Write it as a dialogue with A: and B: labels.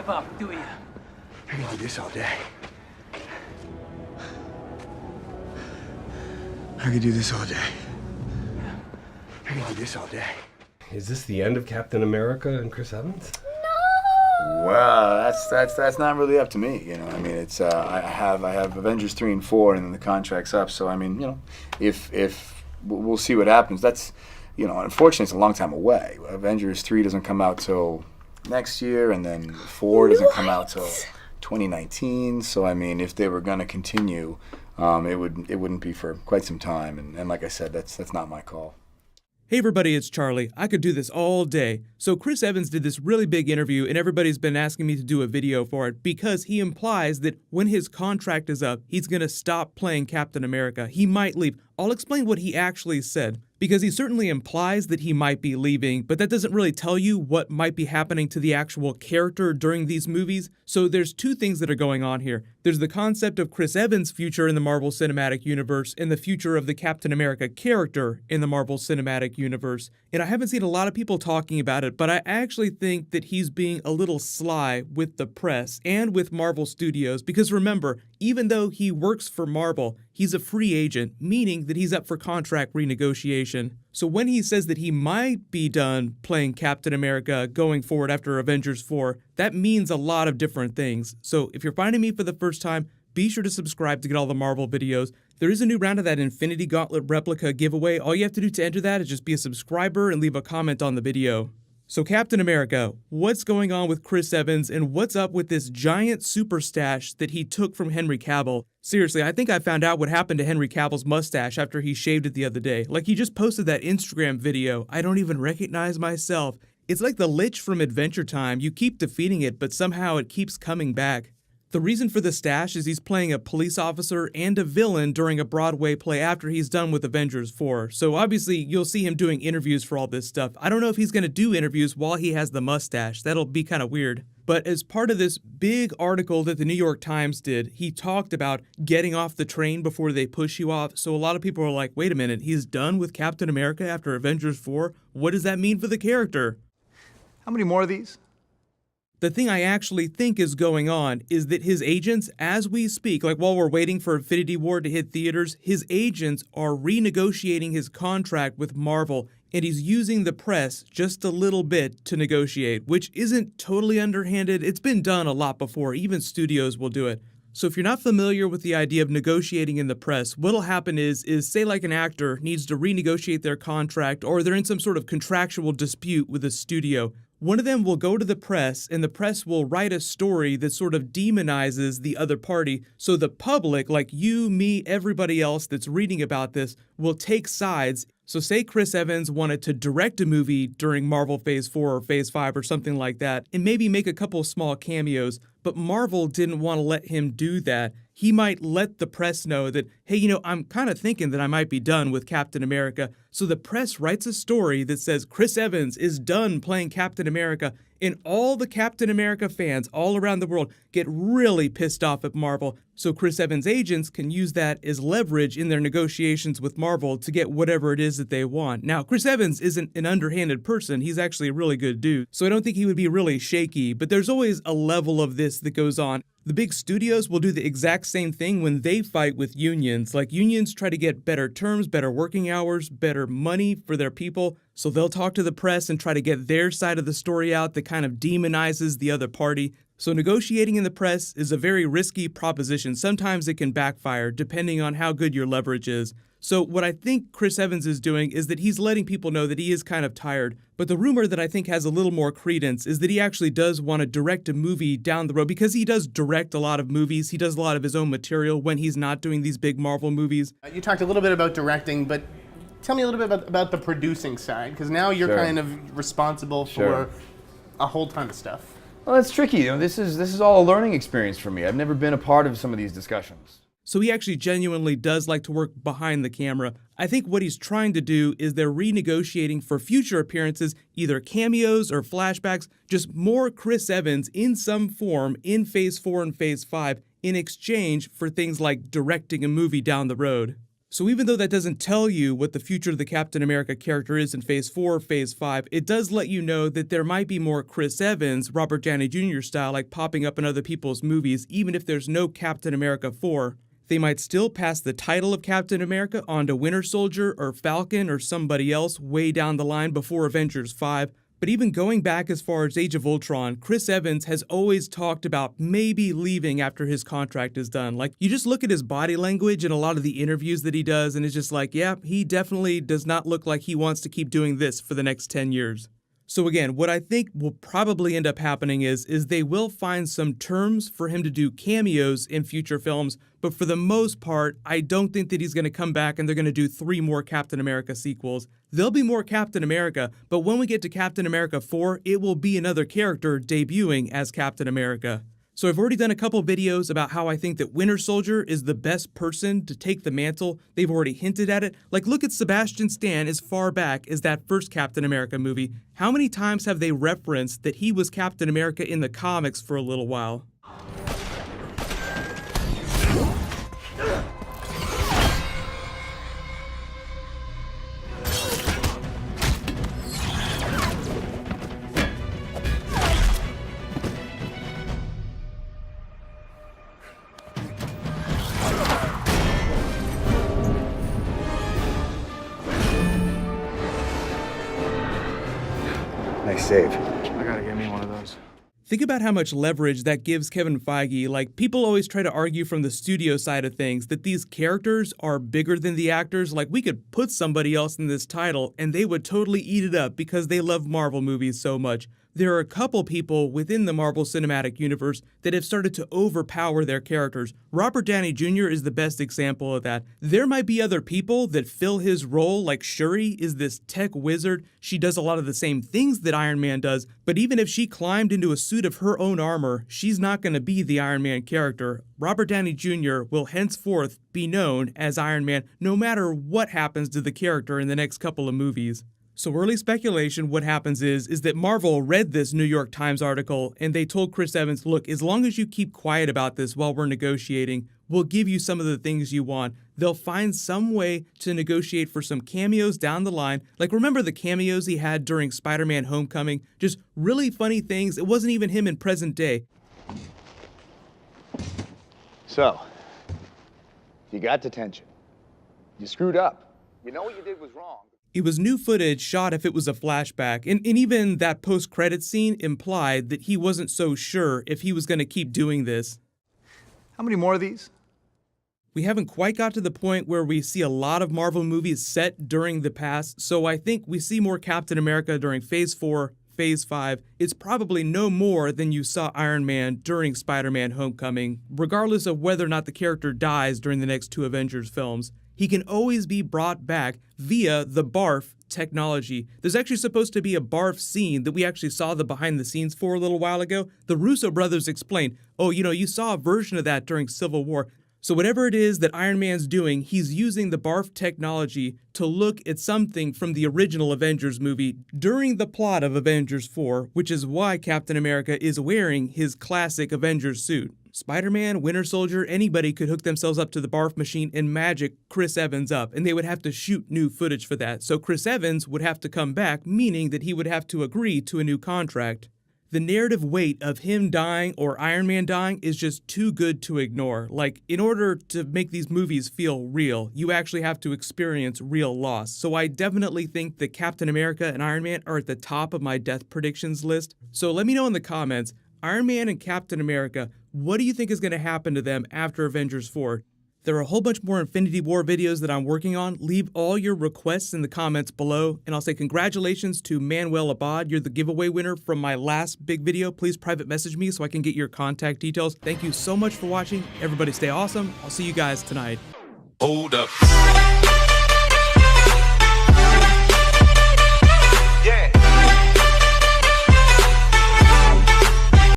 A: give up, do you?
B: I can do this all day. I could do this all day. I can do this all day.
C: Is this the end of Captain America and Chris Evans?
B: Well, that's not really up to me, you know. I mean, it's I have Avengers 3 and 4, and then the contract's up. So I mean, you know, if we'll see what happens. That's, you know, unfortunately, it's a long time away. Avengers 3 doesn't come out till next year, and then 4 doesn't come out till 2019. So I mean, if they were going to continue, it wouldn't be for quite some time. And like I said, that's not my call.
D: Hey everybody, it's Charlie. I could do this all day. So Chris Evans did this really big interview and everybody's been asking me to do a video for it because he implies that when his contract is up, he's going to stop playing Captain America. He might leave. I'll explain what he actually said, because he certainly implies that he might be leaving, but that doesn't really tell you what might be happening to the actual character during these movies. So there's two things that are going on here. There's the concept of Chris Evans' future in the Marvel Cinematic Universe and the future of the Captain America character in the Marvel Cinematic Universe. And I haven't seen a lot of people talking about it, but I actually think that he's being a little sly with the press and with Marvel Studios, because remember, even though he works for Marvel, he's a free agent, meaning that he's up for contract renegotiation. So when he says that he might be done playing Captain America going forward after Avengers 4, that means a lot of different things. So if you're finding me for the first time, be sure to subscribe to get all the Marvel videos. There is a new round of that Infinity Gauntlet replica giveaway. All you have to do to enter that is just be a subscriber and leave a comment on the video. So Captain America, what's going on with Chris Evans and what's up with this giant super stash that he took from Henry Cavill? Seriously, I think I found out what happened to Henry Cavill's mustache after he shaved it the other day. Like, he just posted that Instagram video. I don't even recognize myself. It's like the Lich from Adventure Time. You keep defeating it, but somehow it keeps coming back. The reason for the stash is he's playing a police officer and a villain during a Broadway play after he's done with Avengers 4. So obviously you'll see him doing interviews for all this stuff. I don't know if he's going to do interviews while he has the mustache. That'll be kind of weird. But as part of this big article that the New York Times did, he talked about getting off the train before they push you off. So a lot of people are like, wait a minute, he's done with Captain America after Avengers 4? What does that mean for the character?
B: How many more of these?
D: The thing I actually think is going on is that his agents, as we speak, like while we're waiting for Infinity War to hit theaters, his agents are renegotiating his contract with Marvel, and he's using the press just a little bit to negotiate, which isn't totally underhanded. It's been done a lot before. Even studios will do it. So if you're not familiar with the idea of negotiating in the press, what'll happen is say like an actor needs to renegotiate their contract or they're in some sort of contractual dispute with a studio. One of them will go to the press, and the press will write a story that sort of demonizes the other party, so the public, like you, me, everybody else that's reading about this, will take sides. So say Chris Evans wanted to direct a movie during Marvel Phase 4 or Phase 5 or something like that, and maybe make a couple small cameos, but Marvel didn't want to let him do that. He might let the press know that, hey, you know, I'm kind of thinking that I might be done with Captain America. So the press writes a story that says Chris Evans is done playing Captain America, and all the Captain America fans all around the world get really pissed off at Marvel. So Chris Evans' agents can use that as leverage in their negotiations with Marvel to get whatever it is that they want. Now, Chris Evans isn't an underhanded person. He's actually a really good dude. So I don't think he would be really shaky, but there's always a level of this that goes on. The big studios will do the exact same thing when they fight with unions. Like, unions try to get better terms, better working hours, better money for their people. So they'll talk to the press and try to get their side of the story out that kind of demonizes the other party. So negotiating in the press is a very risky proposition. Sometimes it can backfire depending on how good your leverage is. So what I think Chris Evans is doing is that he's letting people know that he is kind of tired. But the rumor that I think has a little more credence is that he actually does want to direct a movie down the road, because he does direct a lot of movies. He does a lot of his own material when he's not doing these big Marvel movies.
E: You talked a little bit about directing, but tell me a little bit about the producing side, because now you're kind of responsible for a whole ton of stuff.
F: Well, that's tricky. You know, this is all a learning experience for me. I've never been a part of some of these discussions.
D: So he actually genuinely does like to work behind the camera. I think what he's trying to do is they're renegotiating for future appearances, either cameos or flashbacks, just more Chris Evans in some form in Phase 4 and Phase 5 in exchange for things like directing a movie down the road. So even though that doesn't tell you what the future of the Captain America character is in Phase 4 or Phase 5, it does let you know that there might be more Chris Evans, Robert Downey Jr. style, like popping up in other people's movies, even if there's no Captain America 4. They might still pass the title of Captain America on to Winter Soldier or Falcon or somebody else way down the line before Avengers 5. But even going back as far as Age of Ultron, Chris Evans has always talked about maybe leaving after his contract is done. Like, you just look at his body language in a lot of the interviews that he does, and it's just like, yeah, he definitely does not look like he wants to keep doing this for the next 10 years. So again, what I think will probably end up happening is they will find some terms for him to do cameos in future films, but for the most part, I don't think that he's going to come back and they're going to do 3 more Captain America sequels. There'll be more Captain America, but when we get to Captain America 4, it will be another character debuting as Captain America. So I've already done a couple videos about how I think that Winter Soldier is the best person to take the mantle. They've already hinted at it. Like, look at Sebastian Stan as far back as that first Captain America movie. How many times have they referenced that he was Captain America in the comics for a little while?
B: Nice save.
A: I gotta get me one of those.
D: Think about how much leverage that gives Kevin Feige. Like, people always try to argue from the studio side of things that these characters are bigger than the actors. Like, we could put somebody else in this title and they would totally eat it up because they love Marvel movies so much. There are a couple people within the Marvel Cinematic Universe that have started to overpower their characters. Robert Downey Jr. is the best example of that. There might be other people that fill his role, like Shuri is this tech wizard. She does a lot of the same things that Iron Man does, but even if she climbed into a suit of her own armor, she's not going to be the Iron Man character. Robert Downey Jr. will henceforth be known as Iron Man no matter what happens to the character in the next couple of movies. So early speculation, what happens is that Marvel read this New York Times article and they told Chris Evans, look, as long as you keep quiet about this while we're negotiating, we'll give you some of the things you want. They'll find some way to negotiate for some cameos down the line. Like, remember the cameos he had during Spider-Man Homecoming? Just really funny things. It wasn't even him in present day.
G: So, you got detention. You screwed up. You know what you did was wrong.
D: It was new footage shot if it was a flashback, and even that post-credit scene implied that he wasn't so sure if he was going to keep doing this.
G: How many more of these?
D: We haven't quite got to the point where we see a lot of Marvel movies set during the past, so I think we see more Captain America during Phase 4, Phase 5. It's probably no more than you saw Iron Man during Spider-Man Homecoming, regardless of whether or not the character dies during the next 2 Avengers films. He can always be brought back via the barf technology. There's actually supposed to be a barf scene that we actually saw the behind the scenes for a little while ago. The Russo brothers explained, oh, you saw a version of that during Civil War. So whatever it is that Iron Man's doing, he's using the barf technology to look at something from the original Avengers movie during the plot of Avengers 4, which is why Captain America is wearing his classic Avengers suit. Spider-Man, Winter Soldier, anybody could hook themselves up to the barf machine and magic Chris Evans up, and they would have to shoot new footage for that. So Chris Evans would have to come back, meaning that he would have to agree to a new contract. The narrative weight of him dying or Iron Man dying is just too good to ignore. Like, in order to make these movies feel real, you actually have to experience real loss. So I definitely think that Captain America and Iron Man are at the top of my death predictions list. So let me know in the comments, Iron Man and Captain America, what do you think is going to happen to them after Avengers 4? There are a whole bunch more Infinity War videos that I'm working on. Leave all your requests in the comments below, and I'll say congratulations to Manuel Abad. You're the giveaway winner from my last big video. Please private message me so I can get your contact details. Thank you so much for watching. Everybody stay awesome. I'll see you guys tonight.
H: Hold up.